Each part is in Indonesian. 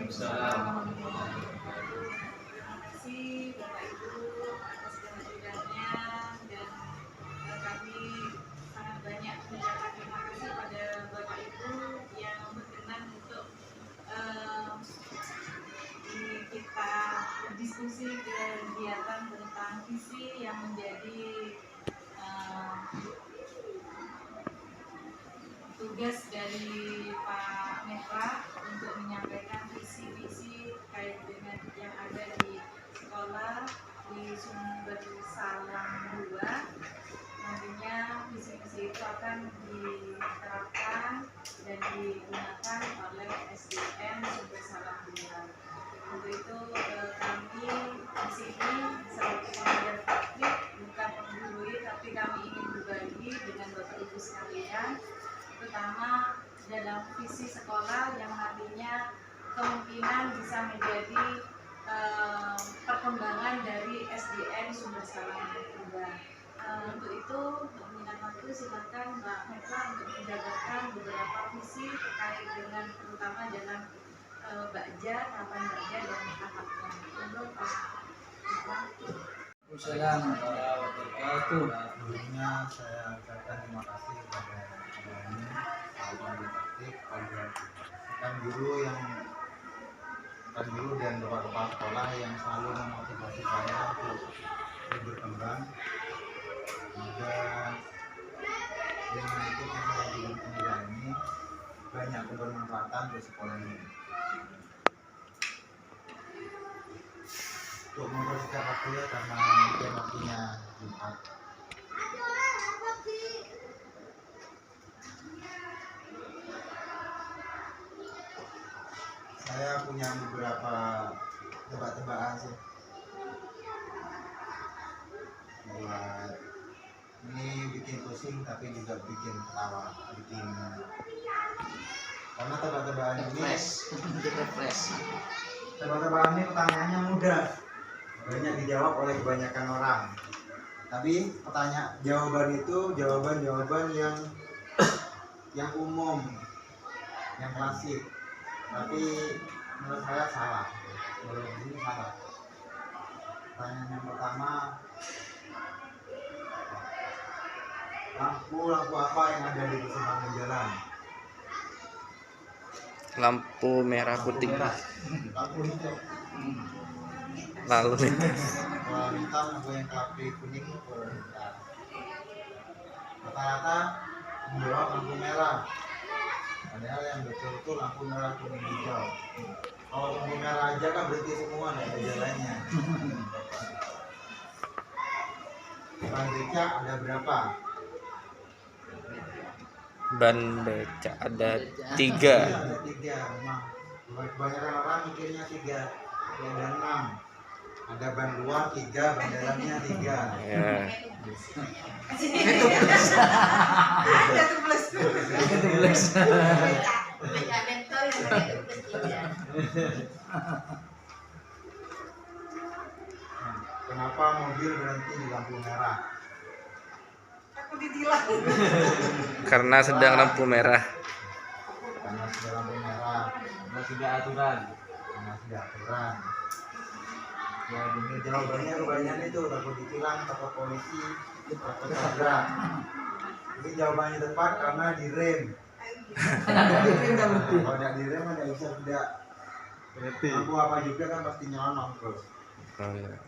Waalaikumsalam. Terima kasih Bapak Ibu atas kehadirannya, dan kami sangat banyak mengucapkan terima kasih pada Bapak Ibu yang berkenan untuk kita berdiskusi kegiatan tentang visi yang menjadi tugas dari Pak Mehra untuk menyampaikan visi-visi terkait dengan yang ada di sekolah di Sumber Salam 2. Nantinya visi-visi itu akan diterapkan dan digunakan oleh SDN Sumber Salam 2. Untuk itu kami di sini sebagai pengajar praktik, bukan menggurui, tapi kami ingin berbagi dengan Bapak Ibu sekalian, terutama dalam visi sekolah yang nantinya kemungkinan bisa menjadi perkembangan dari SDN Sumber Salam 2. Untuk itu, untuk minat waktu silakan Mbak Mehra untuk menjabarkan beberapa visi terkait dengan terutama dalam Bakja, tahapan Bakja dan akadnya. Untuk Pak Mehra. Assalamualaikum warahmatullahi wabarakatuh. Sebelumnya saya ucapkan terima kasih kepada kami, Pak Praktik, rekan guru dan bapak kepala sekolah yang selalu memotivasi saya untuk berkembang. Semoga dengan ikut yang saya di pendidikan ini banyak bermanfaat untuk sekolah ini. Untuk mempersingkat waktu ya, karena mungkin waktunya Jumat. Saya punya beberapa tebak-tebakan sih buat ini, bikin pusing tapi juga bikin ketawa, karena tebak-tebakan ini tebak-tebakan ini pertanyaannya mudah, banyak dijawab oleh kebanyakan orang, tapi jawaban itu jawaban yang umum, yang klasik, tapi menurut saya salah. Ini salah. Pertanyaan yang pertama, lampu apa yang ada di persimpangan jalan? Lampu merah putih. Lampu hijau. Lalu Kalau bintang, lampu yang kelapa kuning. Rata-rata menjawab lampu merah. Padahal yang betul itu lampu merah kuning hijau. Kalau lampu merah aja kan berhenti semua, nggak ada jalannya. Ban becak ada berapa? ban becak ada 3. Ada 3. Memang kebanyakan orang mikirnya 3, ada 6. Ada ban luar 3, ban dalamnya 3. Ya. Kenapa mobil berhenti di lampu merah? Aku ditilang. Karena sedang lampu merah. Karena sudah lampu merah. Karena sudah aturan. Ya, benar, jawabannya kebanyakan itu takut ditilang, takut polisi, takut tabrak. Ini jawabannya tepat karena direm. Kalau tidak direm nggak bisa tidak. Lampu apa juga kan pasti nyelonong terus. Oh, ya.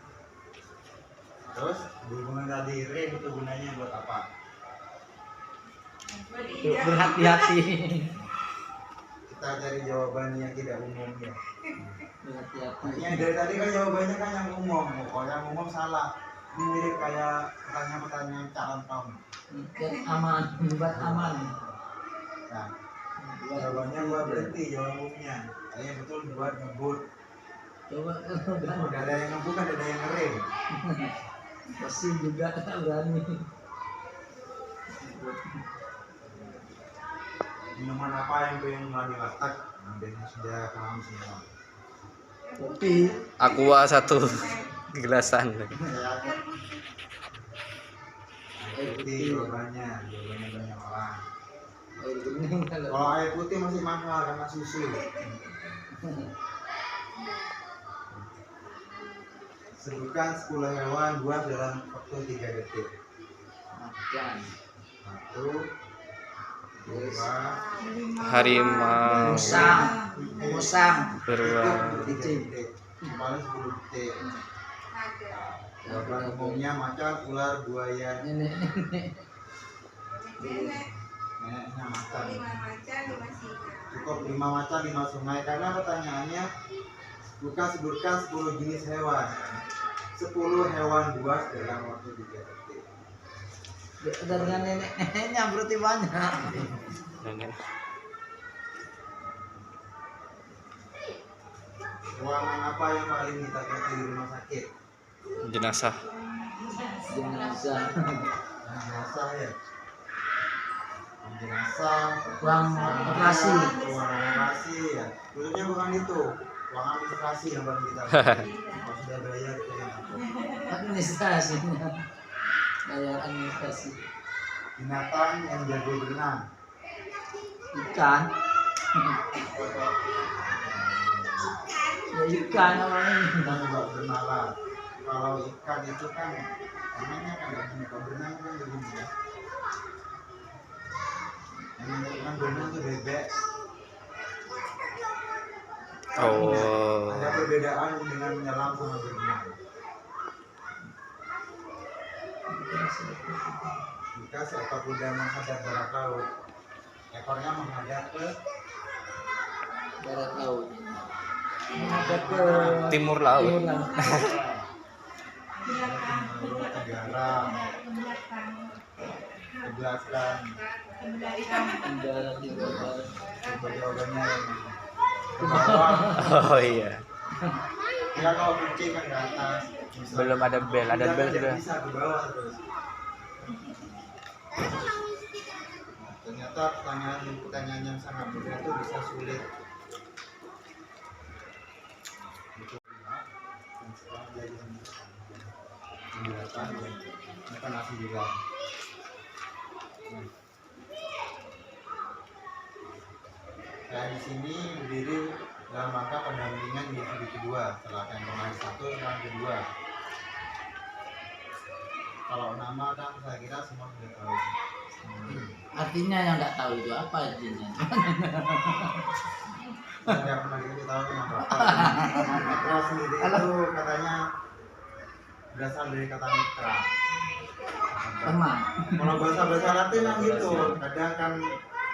Terus berhubungan tadi rem itu gunanya buat apa? Berhati-hati. Kita cari jawaban yang tidak umum ya. Berhati-hati. Yang dari tadi kan jawabannya kan yang umum. Kalau yang umum salah. Ini mirip kayak pertanyaan-pertanyaan calon tom. Biar aman, buat aman. Nah, jawabannya buat berhenti, jawaban umumnya. Yang betul buat ngebut. Coba Udah ada yang ngebut, ada yang ngerem. pasti juga berani. Minuman apa yang lagi latak? Biasanya sudah paham semua. Kopi. Aqua 1 gelasan. Air putih jawabannya banyak orang. Air bening kalau Kalau air putih masih mahal karena susu. Sebutkan 10 hewan buas dalam waktu 3 detik. Macan. 1, 2, Harimau. Musang. Musang. Beruang. 3 detik. Paling 10 detik. Hewan umumnya macan, ular, buaya. Nenek. Neneknya macan. 5 macan, 5 singa. Cukup 5 macan, 5 sungai. Karena pertanyaannya sebutkan 10 jenis hewan. 10 hewan buas dalam waktu 3 detik. Dengan nenek-neneknya berarti banyak. Nenek. Ruangan apa yang paling ditakutkan di rumah sakit? Jenazah. Jenazah. Jenazah ya. Jenazah. Ruang operasi. Ruangan operasi ya. Khususnya bukan itu. Ruangan administrasi yang paling ditakutkan. Kalau sudah bayar itu yang apa? Administrasinya. Bayar administrasi. Binatang yang jago berenang. Ikan. Ya ikan namanya. Kita juga bernalar. Kalau ikan itu kan namanya kan nggak gini. Kalau berenang kan lebih mudah. Yang ikan berenang itu bebek. Oh. Ada perbedaan dengan menyelam sama berenang. Jika seekor kuda menghadap barat laut, ekornya menghadap ke Barat laut. Menghadap ke Timur laut. timur laut. tenggara, ke belakang. Tenggara timur barat. Coba jawabannya yang mana? Ke bawah. Oh iya. Ya kalau kucing kan ke atas. Bisa. Belum ada bel, ada Kuda bel kan sudah. bisa ke bawah terus. Ternyata pertanyaan yang sangat mudah itu bisa sulit. Itu lihat, dan sekarang dia yang menjelaskan ini kan nasi juga. Nah, saya di sini berdiri dalam rangka pendampingan individu kedua setelah yang kemarin 1 yang kedua. Kalau nama kan saya kira semua sudah tahu. Artinya yang nggak tahu itu apa artinya? Saya tidak pernah dikasih tahu nama apa. Mitra sendiri itu katanya berasal dari kata mitra. Teman. Kalau bahasa Latin kan gitu, kadang kan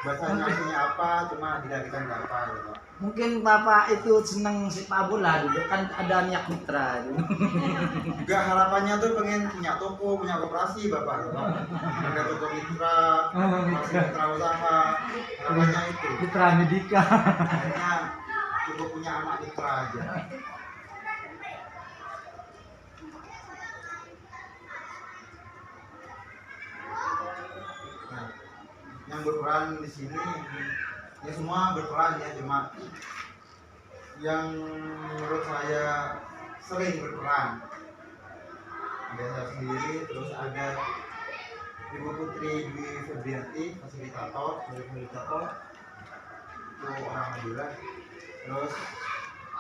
bahasanya artinya apa, cuma didarikan ke apa gitu. Mungkin bapak itu seneng sepak bola dulu kan ada niat mitra gitu. Enggak, harapannya tuh pengen punya toko, punya koperasi bapak. Ada toko mitra, masih mitra usaha, harapannya itu. Mitra Medika. Akhirnya cukup punya anak mitra aja. Nah, yang berperan di sini ya semua berperan ya, cuma yang menurut saya sering berperan ada saya sendiri, terus ada Ibu Putri Dwi Febrianti, fasilitator itu orang Madura. Terus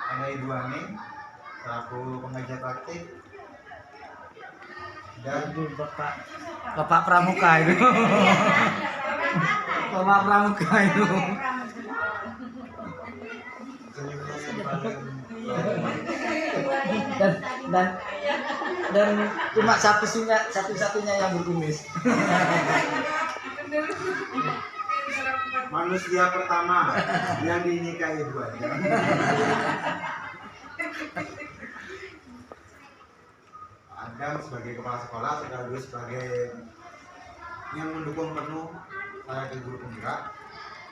ada Ibu Ani selaku pengajar praktik, dan Aduh, bapak pramuka itu. Bapak pramuka itu. senyumnya yang paling dan cuma satu-satunya yang berkumis. manusia pertama yang dinikahi Ibu Ani. Adam sebagai kepala sekolah sekaligus sebagai yang mendukung penuh saya ke guru penggerak,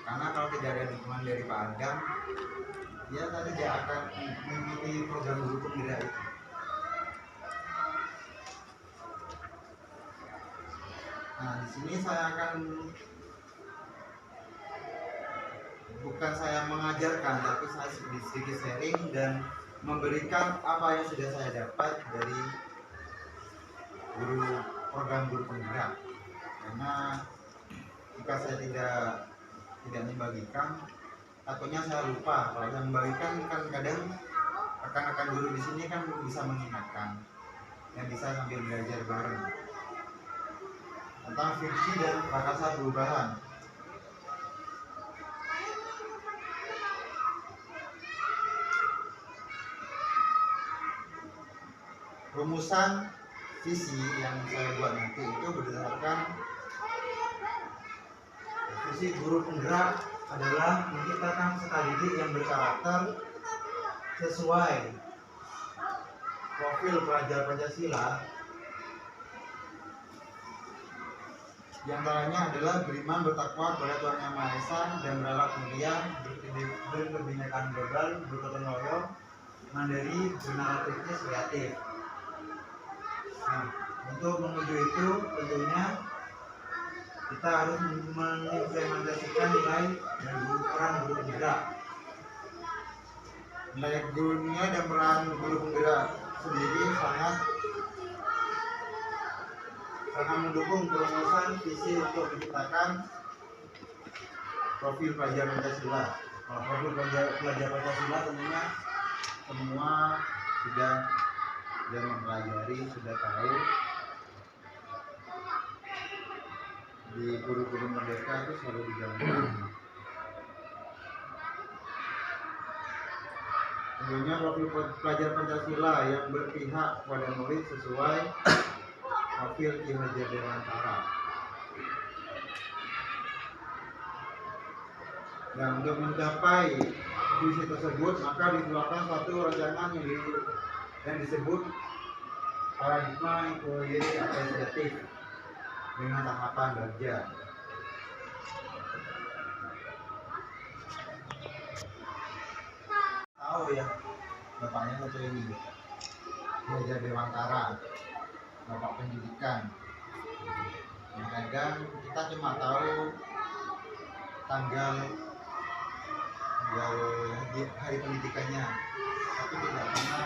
karena kalau tidak ada dukungan dari Pak Adam, dia tadi tidak akan mengikuti program guru penggerak itu. Nah, di sini saya akan bukan saya mengajarkan, tapi saya sedikit sharing dan memberikan apa yang sudah saya dapat dari guru program guru penggerak. Karena jika saya tidak membagikan, takutnya saya lupa. Kalau saya membagikan kan kadang rekan-rekan guru di sini kan bisa mengingatkan, yang bisa sambil belajar bareng tentang fungsi dan prakasa perubahan. Rumusan visi yang saya buat nanti itu berdasarkan visi guru penggerak adalah menciptakan peserta didik yang berkarakter sesuai profil pelajar Pancasila. Di antaranya adalah beriman, bertakwa kepada Tuhan Yang Maha Esa dan berakhlak mulia, berkebinekaan global, bergotong royong, mandiri, bernaratif kreatif. Nah, untuk menuju itu tentunya kita harus mengimplementasikan nilai dan peran guru penggerak. Nilai gurunya dan peran guru penggerak sendiri sangat mendukung perumusan visi untuk menciptakan profil pelajar Pancasila. Kalau profil pelajar Pancasila tentunya semua sudah mempelajari, sudah tahu di kurikulum Merdeka itu selalu dijalankan. Tentunya profil pelajar Pancasila yang berpihak pada murid sesuai profil kinerja Dewantara. Dan untuk mencapai visi tersebut maka dikeluarkan suatu rancangan yang disebut paradigma evaluasi apresiatif dengan tahapan belajar. Tahu ya, bapaknya satu ini, Kinerja Dewantara, bapak pendidikan. Yang kadang kita cuma tahu tanggal hari pendidikannya, tapi tidak pernah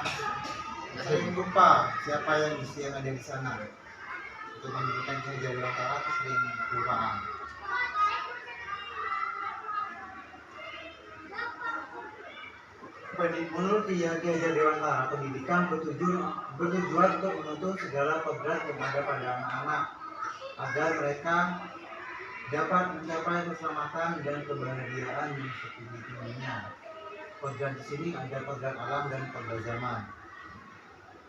sering lupa siapa yang ada di sana. Untuk menunjukkan Kinerja Dewantara itu sering kelupaan. Menurut Kinerja Dewantara, pendidikan bertujuan untuk menuntut segala program yang ada pada anak-anak agar mereka dapat mencapai keselamatan dan kebahagiaan yang setinggi-tingginya. Program di sini ada program alam dan program zaman.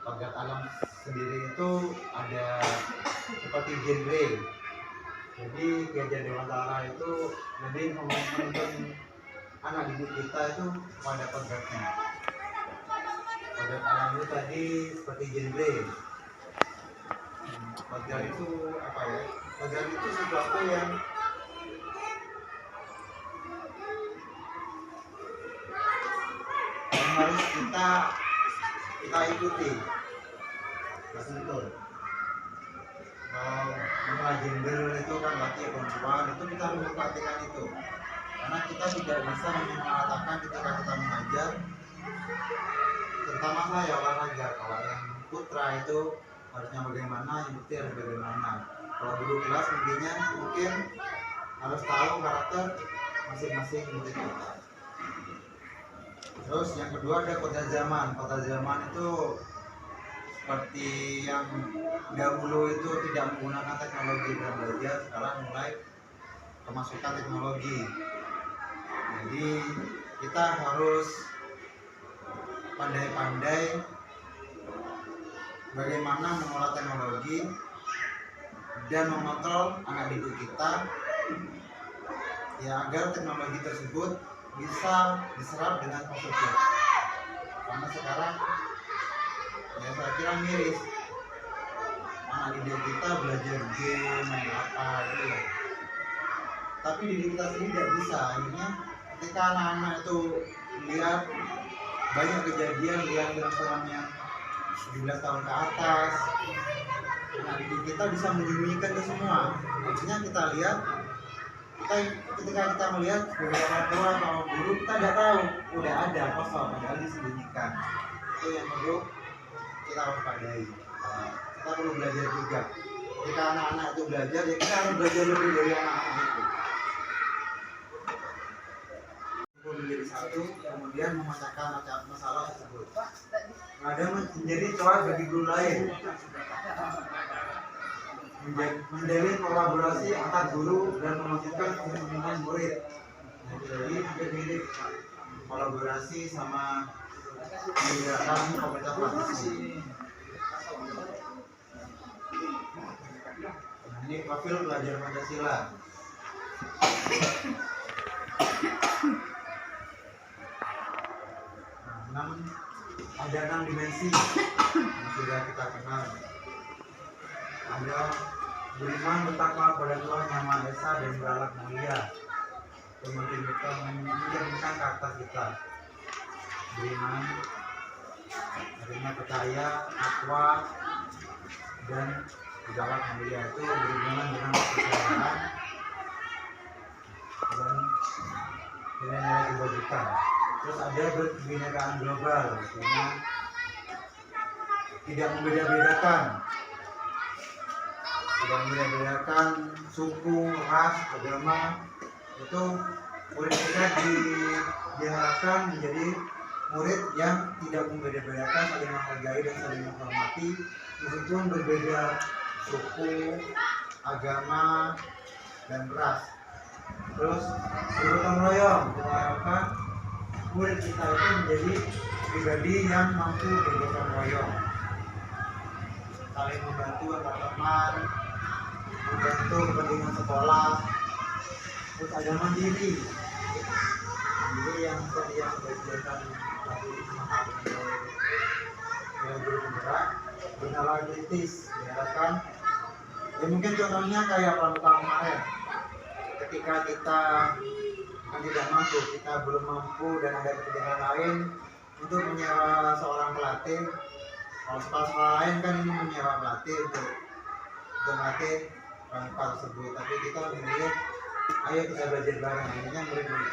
Program alam sendiri itu ada seperti genre. Jadi Kinerja Dewantara itu lebih menuntun anak didik kita itu pada programnya. Program alam itu tadi seperti genre. Program itu apa ya? Program itu sesuatu yang harus kita ikuti. Betul. Masalah gender itu kan laki perempuan itu kita harus memperhatikan itu. Karena kita tidak bisa mengatakan ketika kita mengajar, terutama saya olahraga, kalau yang putra itu harusnya bagaimana, yang putri harus bagaimana. Kalau guru kelas intinya mungkin harus tahu karakter masing-masing murid kita. Terus yang kedua ada kota zaman. Kota zaman itu seperti yang dahulu itu tidak menggunakan teknologi dalam belajar, sekarang mulai kemasukan teknologi. Jadi kita harus pandai-pandai bagaimana mengolah teknologi dan mengontrol anak didik kita ya agar teknologi tersebut bisa diserap dengan positif. Karena sekarang ya saya kira miris anak didik kita belajar game main apa gitu ya. Tapi didik kita sendiri tidak bisa. Akhirnya ketika anak-anak itu lihat banyak kejadian yang film-film yang 17 tahun ke atas, anak didik kita bisa menyembunyikan itu semua. Maksudnya kita lihat, ketika kita melihat sebagai orang tua atau guru, kita tidak tahu udah ada kosong padahal disembunyikan. Itu yang perlu kita waspadai. Kita perlu belajar juga. Ketika anak-anak itu belajar, ya kita harus belajar lebih dari anak-anak itu. menjadi satu, kemudian memecahkan masalah tersebut. Kadang menjadi celah bagi guru lain, menjalin kolaborasi antar guru dan mewujudkan kepentingan murid. Jadi mirip kolaborasi sama menggerakkan komunitas partisi. Nah, ini profil pelajar Pancasila. Nah, ada 6 dimensi yang sudah kita kenal. Ada beriman bertakwa pada Tuhan Yang Maha Esa dan berakhlak mulia, kemudian kita mencerminkan karakter kita. Beriman, artinya percaya, takwa, dan berakhlak mulia itu berhubungan dengan kepercayaan dan nilai-nilai kebajikan. Terus ada kebinekaan global, artinya tidak membeda-bedakan suku, ras, agama. Itu murid kita diharapkan menjadi murid yang tidak membeda-bedakan, saling menghargai dan saling menghormati meskipun berbeda suku, agama, dan ras. Terus bergotong royong, kita harapkan murid kita itu menjadi pribadi yang mampu bergotong royong, saling membantu antar teman, membantu kepentingan sekolah. Terus ada mandiri yang seperti yang sudah dijelaskan tadi oleh guru penggerak. Bernalar kritis diharapkan, ya mungkin contohnya kayak pramuka kemarin, ketika kita tidak mampu, kita belum mampu dan ada kepentingan lain untuk menyewa seorang pelatih. Kalau sekolah-sekolah lain kan ini menyewa pelatih untuk melatih pramuka tersebut, tapi kita memilih ayo kita belajar bareng. Intinya murid-murid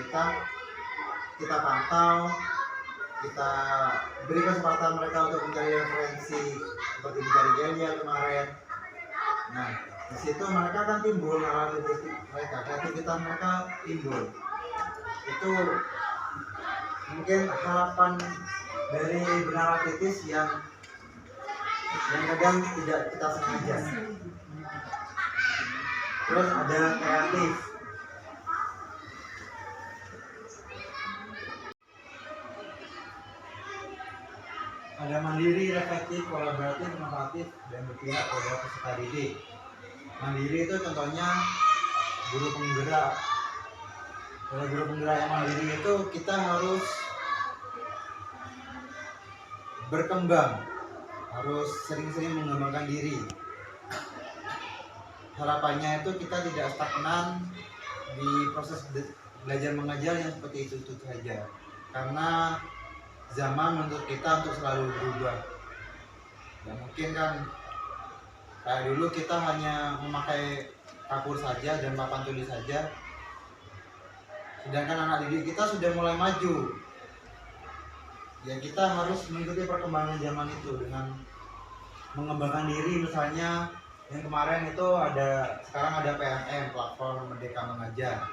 kita pantau, kita beri kesempatan mereka untuk mencari referensi seperti mencari Gelia kemarin. Nah, di situ mereka kan timbul kreativitas mereka timbul. Itu mungkin harapan dari benalar kritis yang kadang tidak kita sengaja. Terus ada kreatif. Ada mandiri, reflektif, kolaboratif, inovatif, dan berpihak pada peserta didik. Mandiri itu contohnya guru penggerak. Kalau guru penggerak yang mandiri itu kita harus berkembang, harus sering-sering mengembangkan diri. Harapannya itu kita tidak stagnan di proses belajar mengajar yang seperti itu saja, karena zaman menuntut kita untuk selalu berubah. Ya mungkin kan kayak dulu kita hanya memakai kapur saja dan papan tulis saja, sedangkan anak didik kita sudah mulai maju. Ya kita harus mengikuti perkembangan zaman itu dengan mengembangkan diri. Misalnya yang kemarin itu sekarang ada PMM, platform Merdeka Mengajar.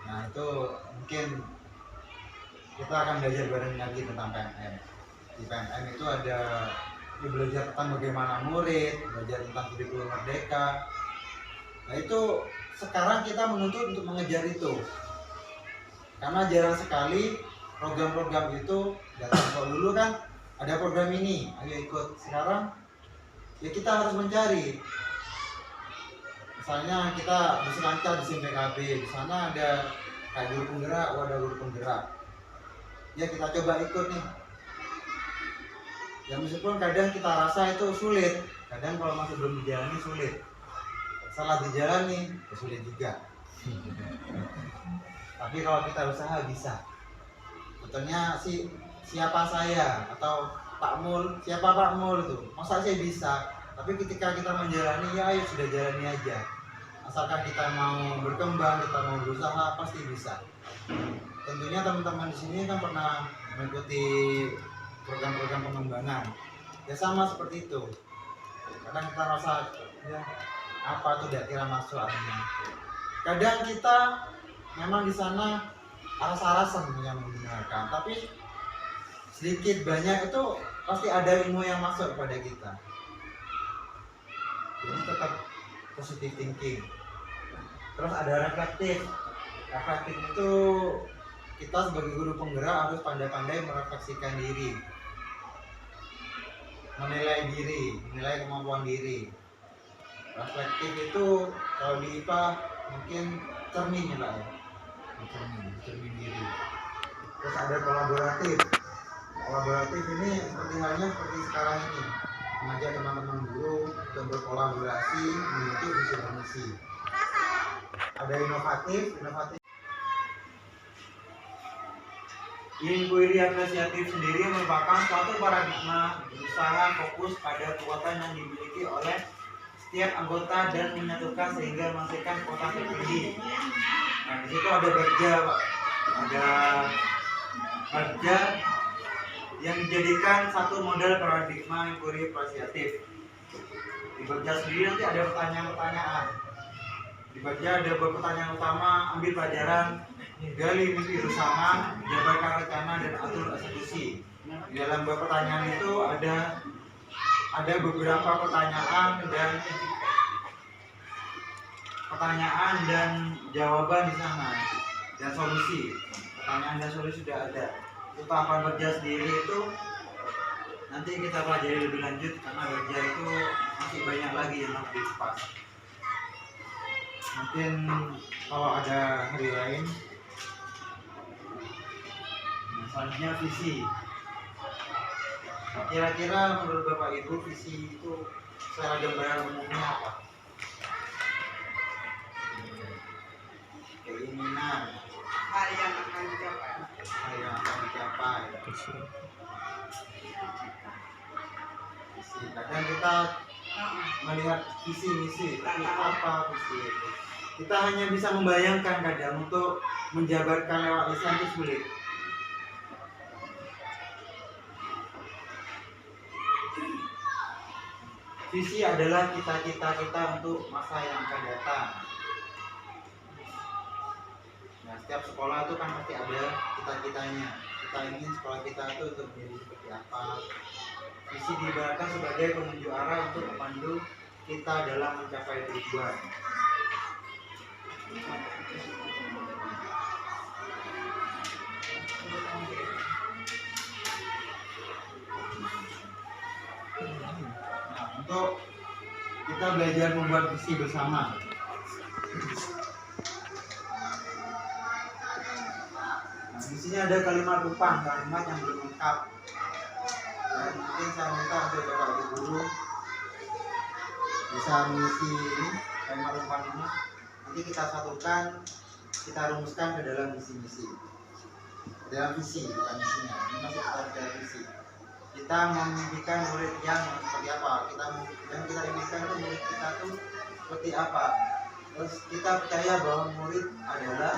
Nah itu mungkin kita akan belajar bareng lagi tentang PMM. Di PMM itu ada belajar tentang bagaimana murid, belajar tentang kurikulum merdeka. Nah itu sekarang kita menuntut untuk mengejar itu, karena jarang sekali program-program itu datang. Kalau dulu kan ada program ini, ayo ikut. Sekarang ya kita harus mencari. Misalnya kita berselancar di SIM-PKB, di sana ada kayak guru penggerak, ada guru penggerak. Ya kita coba ikut nih. Ya meskipun kadang kita rasa itu sulit, kadang kalau masih belum dijalani sulit. Salah dijalani ya sulit juga. Tapi kalau kita usaha bisa. Contohnya siapa saya atau Pak Mul, siapa Pak Mul itu? Masa saya bisa? Tapi ketika kita menjalani, ya ayo sudah jalani aja. Asalkan kita mau berkembang, kita mau berusaha, pasti bisa. Tentunya teman-teman di sini kan pernah mengikuti program-program pengembangan. Ya sama seperti itu. Kadang kita rasa ya apa tuh tidak kira masuk artinya. Kadang kita memang di sana aras-arasan yang mendengarkan, tapi sedikit banyak itu pasti ada ilmu yang masuk kepada kita. Jadi tetap positive thinking. Terus ada reflektif. Reflektif itu kita sebagai guru penggerak harus pandai-pandai merefleksikan diri, menilai kemampuan diri. Reflektif itu kalau di IPA mungkin cermin ya Pak ya, cermin diri. Terus ada kolaboratif. Kolaboratif ini seperti halnya seperti sekarang ini, mengajak teman-teman guru untuk berkolaborasi menuju visi dan misi. Ada inovatif. Inquiry apresiatif sendiri merupakan suatu paradigma berusaha fokus pada kekuatan yang dimiliki oleh setiap anggota dan menyatukan sehingga menghasilkan kuota tertinggi. Nah, di situ ada Bagja, Pak. Ada Bagja yang dijadikan satu model paradigma inquiry apresiatif. Di Bagja sendiri nanti ada pertanyaan-pertanyaan. Di Bagja ada beberapa pertanyaan utama, ambil pelajaran, gali mimpi bersama, jabarkan rencana dan atur eksekusi. Di dalam beberapa pertanyaan itu ada beberapa pertanyaan dan jawaban di sana, dan solusi. Pertanyaan dan solusi sudah ada. Untuk tahapan Bagja sendiri itu nanti kita pelajari lebih lanjut karena Bagja itu masih banyak lagi yang harus dikupas. Mungkin kalau ada hari lain. Selanjutnya visi. Kira-kira menurut Bapak Ibu visi itu secara gambaran umumnya apa? Keinginan, hal yang akan dicapai. hal yang akan dicapai. Visi. Kadang kita melihat visi misi, tapi apa visi itu? Kita hanya bisa membayangkan kadang, untuk menjabarkan lewat lisan itu sulit. Visi adalah cita-cita kita untuk masa yang akan datang. Nah, setiap sekolah itu kan pasti ada cita-citanya. Kita ingin sekolah kita itu untuk menjadi seperti apa. Visi diibaratkan sebagai penunjuk arah untuk memandu kita dalam mencapai tujuan. Nah, untuk kita belajar membuat visi bersama. Nah, di sini ada kalimat kupang, kalimat yang belum lengkap. Dan mungkin saya minta untuk Bapak Ibu guru bisa mengisi ini kalimat kupang ini. Nanti kita satukan, kita rumuskan ke dalam visi-misi. Dalam visi, bukan misinya. Ini masih kita dalam visi. Kita memimpikan murid yang seperti apa? Kita impikan itu murid kita tuh seperti apa? Terus kita percaya bahwa murid adalah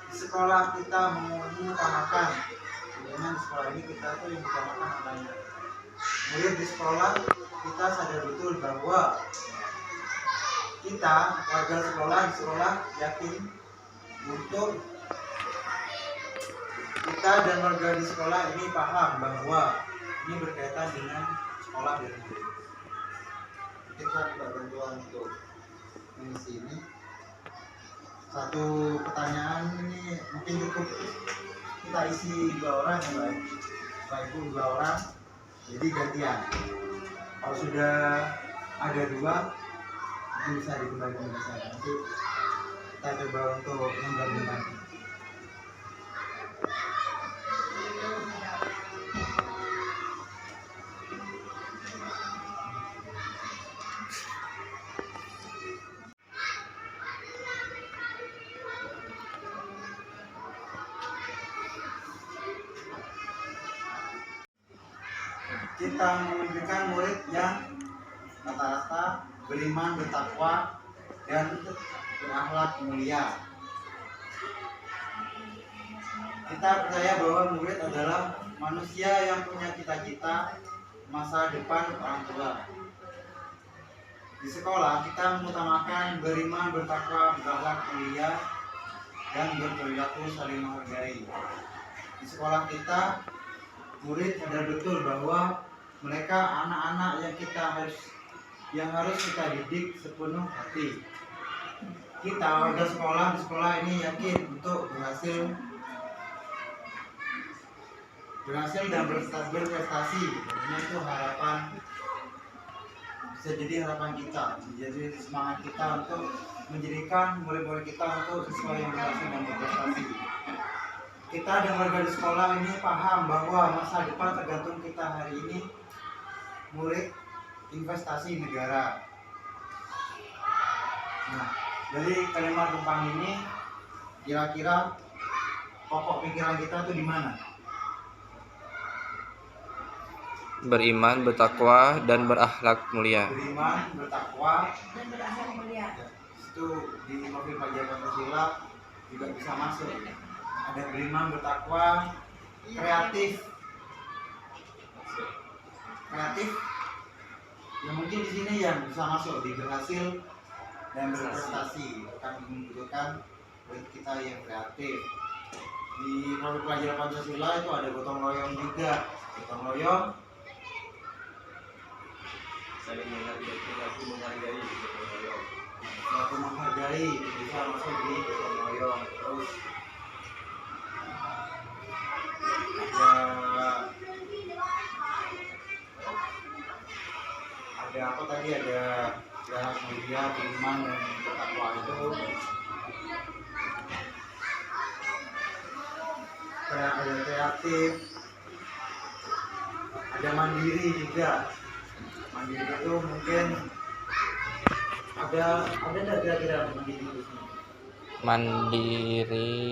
di sekolah kita mengutamakan. Dengan di sekolah ini kita tuh yang utamakan adanya. Murid di sekolah kita sadar betul bahwa kita warga sekolah di sekolah yakin untuk kita dan warga di sekolah ini paham bahwa ini berkaitan dengan sekolah dan murid. Kita minta bantuan untuk mengisi ini. Satu pertanyaan ini mungkin cukup kita isi 2 orang ya Pak. Bapak Ibu 2 orang. Jadi gantian. Kalau sudah ada 2 itu bisa dikembalikan ke saya. Nanti kita coba untuk menggabungkan. Kita memimpikan murid yang rata-rata beriman, bertakwa, dan berakhlak mulia. Kita percaya bahwa murid adalah manusia yang punya cita-cita masa depan orang tua. Di sekolah kita mengutamakan beriman, bertakwa, berakhlak mulia, dan berperilaku saling menghargai. Di sekolah kita, murid sadar betul bahwa mereka anak-anak yang harus kita didik sepenuh hati. Kita warga sekolah di sekolah ini yakin untuk berhasil dan berprestasi. Ini itu harapan, bisa jadi harapan kita, jadi semangat kita untuk menjadikan murid-murid kita untuk siswa yang berhasil dan berprestasi. Kita dan warga di sekolah ini paham bahwa masa depan tergantung kita hari ini, murid investasi negara. Nah, dari kalimat Tumpang ini, kira-kira pokok pikiran kita itu di mana? Beriman, bertakwa, dan berakhlak mulia. Beriman, bertakwa, Dan berakhlak mulia. itu di profil pelajar Pancasila juga bisa masuk. Ada beriman, bertakwa, kreatif. Yang mungkin di sini yang bisa masuk di berhasil dan berprestasi, akan membutuhkan murid kita yang kreatif. Di profil pelajar Pancasila itu ada gotong royong juga. Gotong royong, saling menghargai selalu menghargai, bisa masuk di gotong royong. Terus ada apa tadi, ada jalan mulia, beriman, dan bertakwa itu. Kayak ada kreatif, ada mandiri juga. Mandiri itu mungkin ada nggak kira-kira mandiri itu? Mandiri.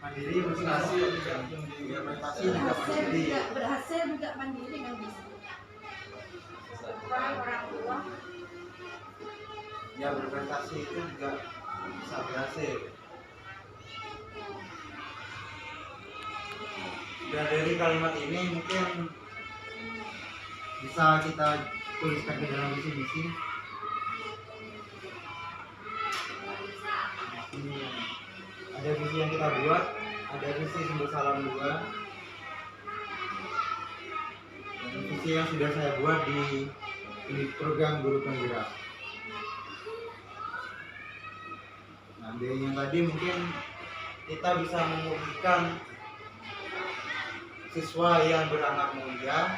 Mandiri prestasi juga mandiri. Berhasil juga mandiri kan bisa. Orang tua. Ya, berprestasi itu juga bisa berhasil. Dan dari kalimat ini mungkin bisa kita tuliskan ke dalam visi misi. Ini ada visi yang kita buat, ada visi Sumber Salam 2, dan visi yang sudah saya buat di program Guru Penggerak. Nah, dari yang tadi mungkin kita bisa mengumpulkan siswa yang berakhlak mulia,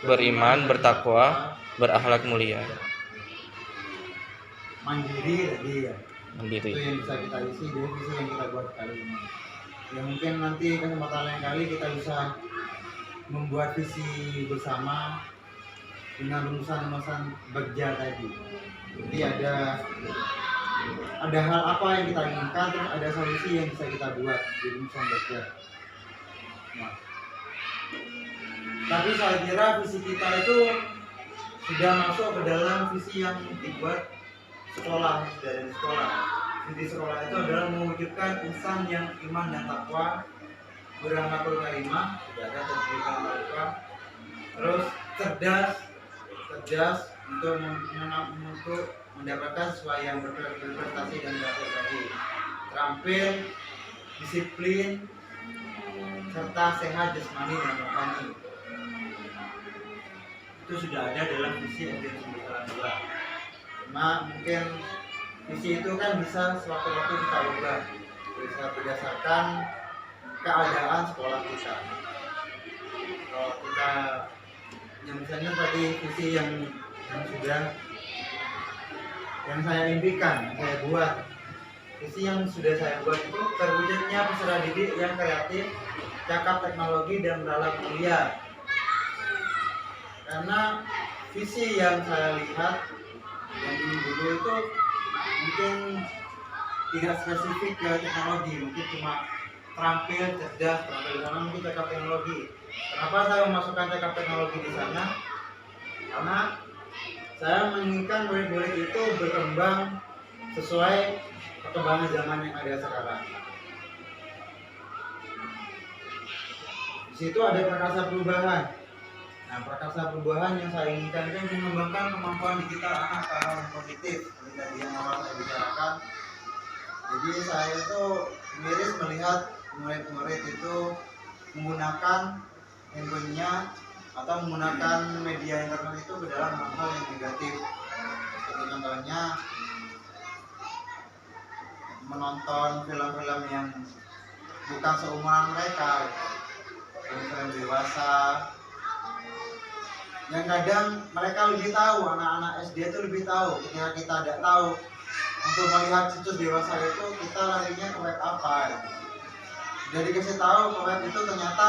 beriman, bertakwa, berakhlak mulia. mandiri tadi ya. Mandiri. Itu yang bisa kita isi dari visi yang kita buat kali ini. Ya mungkin nanti kesempatan lain kali kita bisa membuat visi bersama dengan rumusan-rumusan Bagja tadi. Jadi ada hal apa yang kita inginkan, terus ada solusi yang bisa kita buat di rumusan Bagja. Nah, tapi saya kira visi kita itu sudah masuk ke dalam visi yang dibuat sekolah, dari sekolah. Visi sekolah itu adalah mewujudkan insan yang iman dan takwa, berakhlakul karimah, jaga pendidikan mereka, terus cerdas untuk mendapatkan sesuai yang berprestasi dan berhasil tadi, terampil, disiplin, serta sehat jasmani dan rohani. Itu sudah ada dalam visi SD Sumber Salam 2. Cuma mungkin visi itu kan bisa sewaktu-waktu kita ubah, bisa berdasarkan keadaan sekolah kita. Kalau kita yang misalnya tadi visi yang saya impikan, saya buat, visi yang sudah saya buat itu terwujudnya peserta didik yang kreatif, cakap teknologi dan berakhlak mulia. Karena visi yang saya lihat yang dulu itu mungkin tidak spesifik ke teknologi, mungkin cuma terampil, cerdas, terampil di sana, mungkin cakap teknologi. Kenapa saya memasukkan cakap teknologi di sana? Karena saya menginginkan murid-murid itu berkembang sesuai perkembangan zaman yang ada sekarang. Di situ ada perkasa perubahan. Nah, prakarsa perubahan yang saya inginkan itu mengembangkan kemampuan digital anak ke arah yang positif seperti tadi yang awal saya bicarakan. Jadi saya itu miris melihat murid-murid itu menggunakan handphonenya atau menggunakan media internet itu ke dalam hal-hal yang negatif. Seperti contohnya menonton film-film yang bukan seumuran mereka, film-film dewasa, yang kadang mereka lebih tahu, anak-anak SD itu lebih tahu ketika kita tidak tahu untuk melihat situs dewasa itu kita larinya ke web apa. Jadi dikasih tahu ke web itu ternyata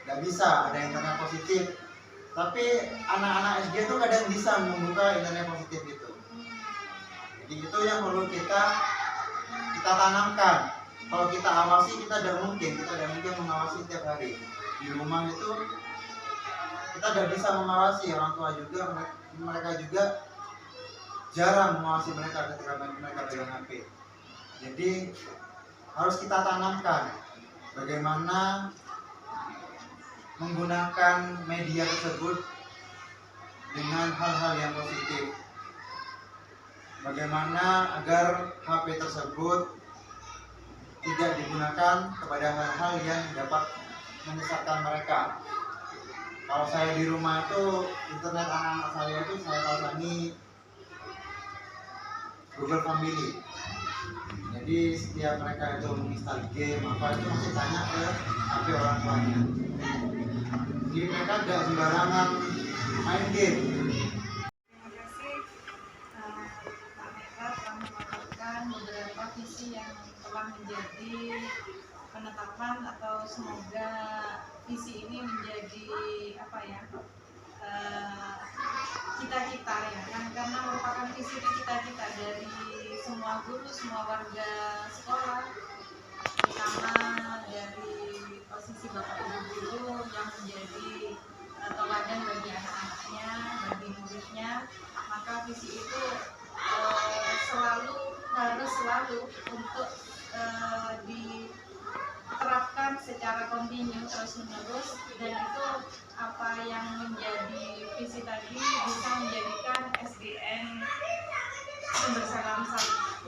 nggak bisa, ada internet positif, tapi anak-anak SD itu kadang bisa membuka internet positif itu. Jadi itu yang perlu kita tanamkan. Kalau kita awasi, kita tidak mungkin mengawasi setiap hari di rumah itu. Kita tidak bisa mengawasi orang tua juga, mereka juga jarang mengawasi mereka ketika mereka pegang HP. Jadi harus kita tanamkan bagaimana menggunakan media tersebut dengan hal-hal yang positif. Bagaimana agar HP tersebut tidak digunakan kepada hal-hal yang dapat menyesatkan mereka. Kalau saya di rumah itu, internet anak-anak saya itu saya pasangi Google Family. Jadi setiap mereka itu menginstal game apa itu masih tanya ke HP orang tuanya. Jadi mereka tidak sembarangan main game. Terima kasih Pak Mekar telah memaparkan beberapa visi yang telah menjadi penetapan atau semoga visi ini menjadi cita-cita ya kan, karena merupakan visi dan cita-cita dari semua guru, semua warga sekolah, terutama dari posisi Bapak Ibu guru yang menjadi teladan bagi anak-anaknya, bagi muridnya. Maka visi itu harus selalu untuk diterapkan secara kontinu terus-menerus, dan itu apa yang menjadi visi tadi bisa menjadikan SDN Sumber Salam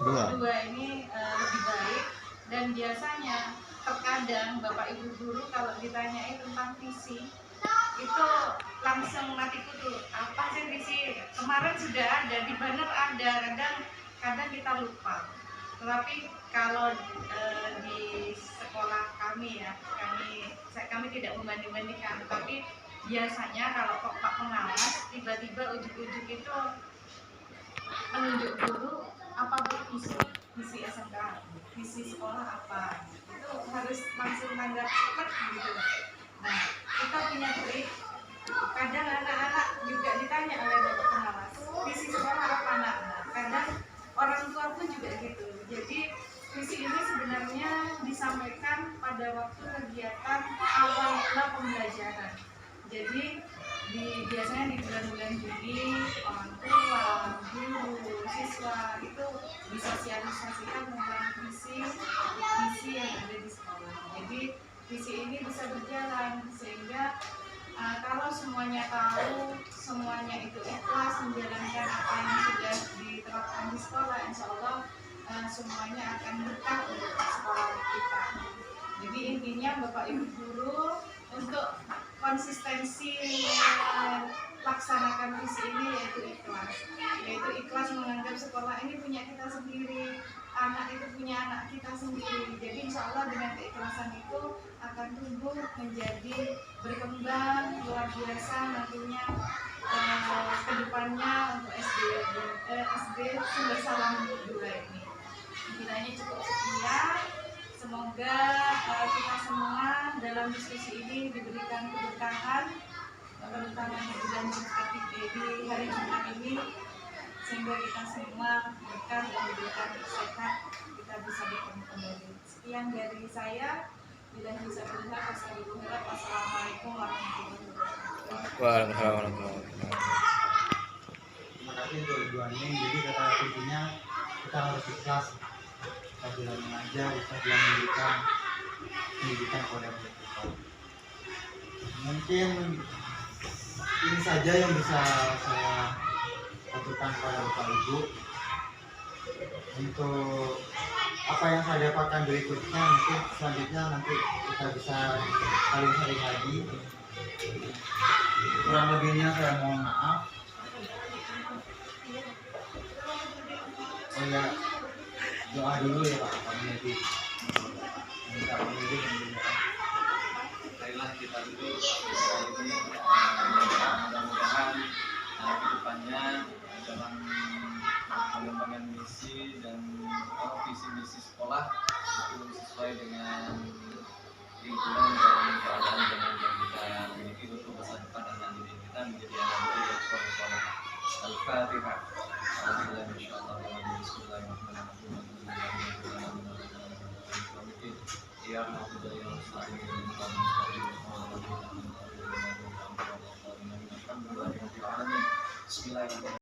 2 ini lebih baik. Dan biasanya terkadang Bapak Ibu guru kalau ditanyai tentang visi itu langsung mati kutu, apa sih visi, kemarin sudah ada di banner, ada, kadang kita lupa. Tetapi kalau di sekolah kami ya, kami tidak membanding-bandingkan, tapi biasanya kalau Pak Pengawas tiba-tiba ujuk-ujuk itu menunjuk guru, apa bu visi SMK, visi sekolah apa, itu harus langsung tanggap cepat gitu. Nah, kita punya trik. Kadang anak-anak juga ditanya oleh Bapak Pengawas, visi sekolah apa nak? Nah, kadang orang tua pun juga gitu. Jadi visi ini sebenarnya disampaikan pada waktu kegiatan awal mula pembelajaran. Jadi biasanya di bulan-bulan Juni, orang tua, guru, siswa itu disosialisasikan tentang visi yang ada di sekolah. Jadi visi ini bisa berjalan sehingga kalau semuanya tahu, semuanya itu ikhlas menjalankan apa yang sudah diterapkan di sekolah, insya Allah semuanya akan berkah untuk sekolah kita. Jadi intinya Bapak Ibu guru untuk konsistensi laksanakan visi ini yaitu ikhlas menganggap sekolah ini punya kita sendiri, anak itu punya anak kita sendiri. Jadi insya Allah dengan keikhlasan itu akan tumbuh menjadi berkembang luar biasa nantinya kedepannya untuk SD Sumber Salam 2 ini. Kiranya cukup sekian. Semoga kita semua dalam diskusi ini diberikan keberkahan di bulan Jumat di hari Jumat ini, sehingga kita semua berkah dan diberikan sehat, kita bisa bertemu kembali. Sekian dari saya. Bila bisa melihat, wassalamualaikum warahmatullahi wabarakatuh. Waalaikumsalam warahmatullahi wabarakatuh. Terima kasih untuk Ibu Aning. Jadi kata kuncinya kita harus ikhlas. Kita bila mengajar, kita bila memberikan pendidikan kepada murid kita. Mungkin ini saja yang bisa saya lakukan kepada Bapak Ibu. Untuk apa yang saya dapatkan berikutnya mungkin selanjutnya nanti kita bisa saling sharing lagi. Kurang lebihnya saya mohon maaf. Oh ya, doa dulu ya Pak Pemimpin. Minta Pemimpin yang berdoa. Marilah kita duduk ini mudah-mudahan kedepannya dalam pengembangan misi dan visi misi sekolah itu sesuai dengan lingkungan dan keadaan yang kita miliki untuk masa depan dan nanti kita menjadi anak muda yang soleh-soleh. Al-Fatihah. Bismillahirrahmanirrahim.